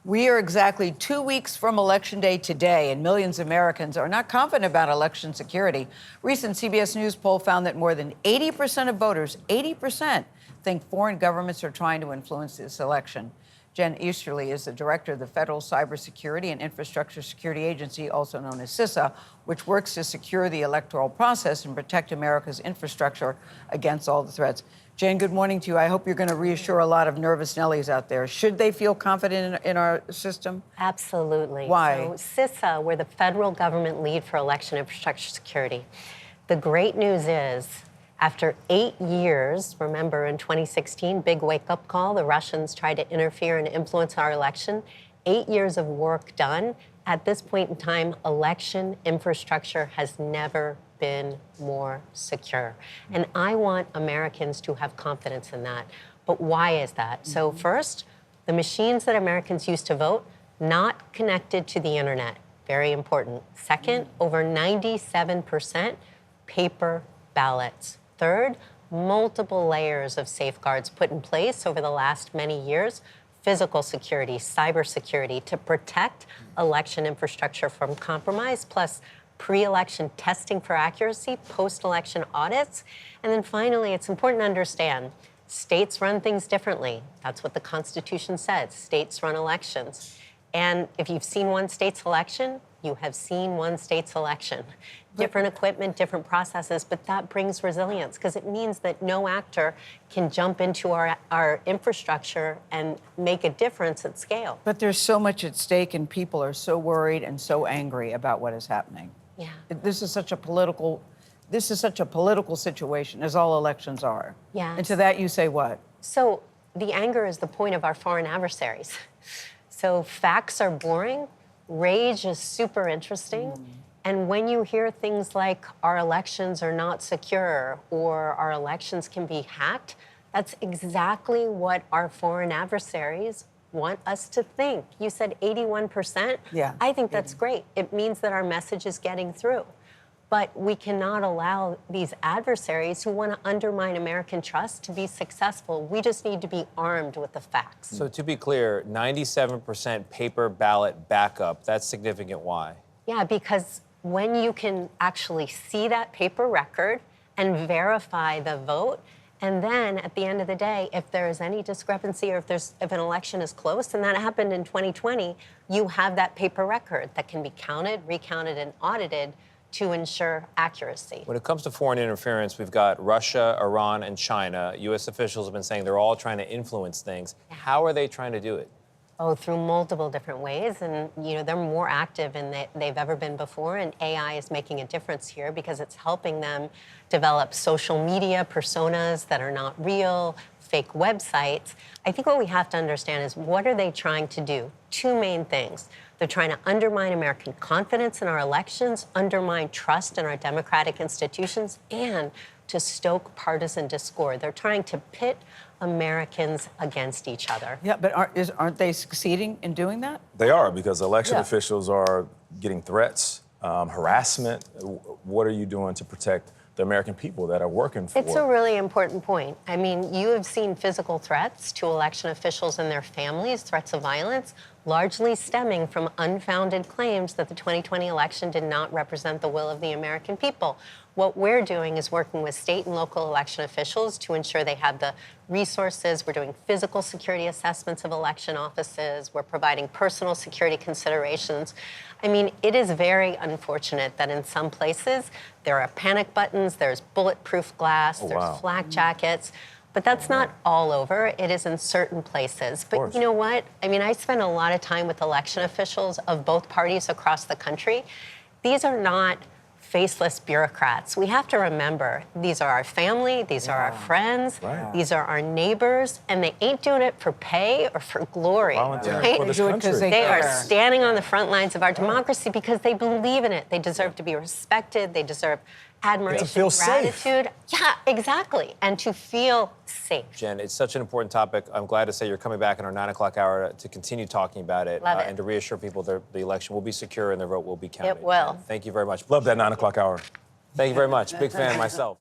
We are exactly 2 weeks from Election Day today, and millions of Americans are not confident about election security. Recent CBS News poll found that more than 80% of voters, 80%, think foreign governments are trying to influence this election. Jen Easterly is the director of the Federal Cybersecurity and Infrastructure Security Agency, also known as CISA, which works to secure the electoral process and protect America's infrastructure against all the threats. Jen, good morning to you. I hope you're going to reassure a lot of nervous Nellies out there. Should they feel confident in our system? Absolutely. Why? So CISA, we're the federal government lead for election infrastructure security. The great news is, after 8 years, remember in 2016, big wake-up call, the Russians tried to interfere and influence our election. 8 years of work done. At this point in time, election infrastructure has never been more secure. And I want Americans to have confidence in that. But why is that? So first, the machines that Americans use to vote, not connected to the internet. Very important. Second, over 97% paper ballots. Third, multiple layers of safeguards put in place over the last many years. Physical security, cybersecurity to protect election infrastructure from compromise, plus pre-election testing for accuracy, post-election audits. And then finally, it's important to understand, states run things differently. That's what the Constitution says. States run elections. And if you've seen one state's election, you have seen one state's election. Different equipment, different processes, but that brings resilience because it means that no actor can jump into our infrastructure and make a difference at scale. But there's so much at stake, and people are so worried and so angry about what is happening. Yeah. This is such a political situation, as all elections are. Yeah. And to that you say what? So the anger is the point of our foreign adversaries. So facts are boring, rage is super interesting. And when you hear things like our elections are not secure or our elections can be hacked, that's exactly what our foreign adversaries want us to think. You said 81%? Yeah. I think that's great. It means that our message is getting through. But we cannot allow these adversaries who want to undermine American trust to be successful. We just need to be armed with the facts. So to be clear, 97% paper ballot backup, that's significant. Why? Yeah, because when you can actually see that paper record and verify the vote, and then at the end of the day, if there is any discrepancy or if an election is close, and that happened in 2020, you have that paper record that can be counted, recounted, and audited to ensure accuracy. When it comes to foreign interference, we've got Russia, Iran, and China. U.S. officials have been saying they're all trying to influence things. How are they trying to do it? Oh, through multiple different ways, and they're more active than they've ever been before, and AI is making a difference here because it's helping them develop social media personas that are not real, fake websites. I think what we have to understand is, what are they trying to do? Two main things. They're trying to undermine American confidence in our elections, undermine trust in our democratic institutions, and to stoke partisan discord. They're trying to pit Americans against each other. Yeah, but aren't they succeeding in doing that? They are, because election officials are getting threats, harassment. What are you doing to protect the American people that are working for? It's a really important point. I mean, you have seen physical threats to election officials and their families, threats of violence, largely stemming from unfounded claims that the 2020 election did not represent the will of the American people. What we're doing is working with state and local election officials to ensure they have the resources. We're doing physical security assessments of election offices. We're providing personal security considerations. I mean, it is very unfortunate that in some places there are panic buttons, there's bulletproof glass, there's flak jackets. But that's not all over. It is in certain places. But you know what? I mean, I spend a lot of time with election officials of both parties across the country. These are not faceless bureaucrats. We have to remember, these are our family, these are our friends, these are our neighbors, and they ain't doing it for pay or for glory. Volunteering for this country. They are standing on the front lines of our democracy because they believe in it. They deserve to be respected. They deserve admiration, to feel gratitude. safe. Yeah, exactly. And to feel safe. Jen, it's such an important topic. I'm glad to say you're coming back in our 9 o'clock hour to continue talking about it, and to reassure people that the election will be secure and their vote will be counted. It will. Thank you very much. Love that 9 o'clock hour. Thank you very much. Big fan myself.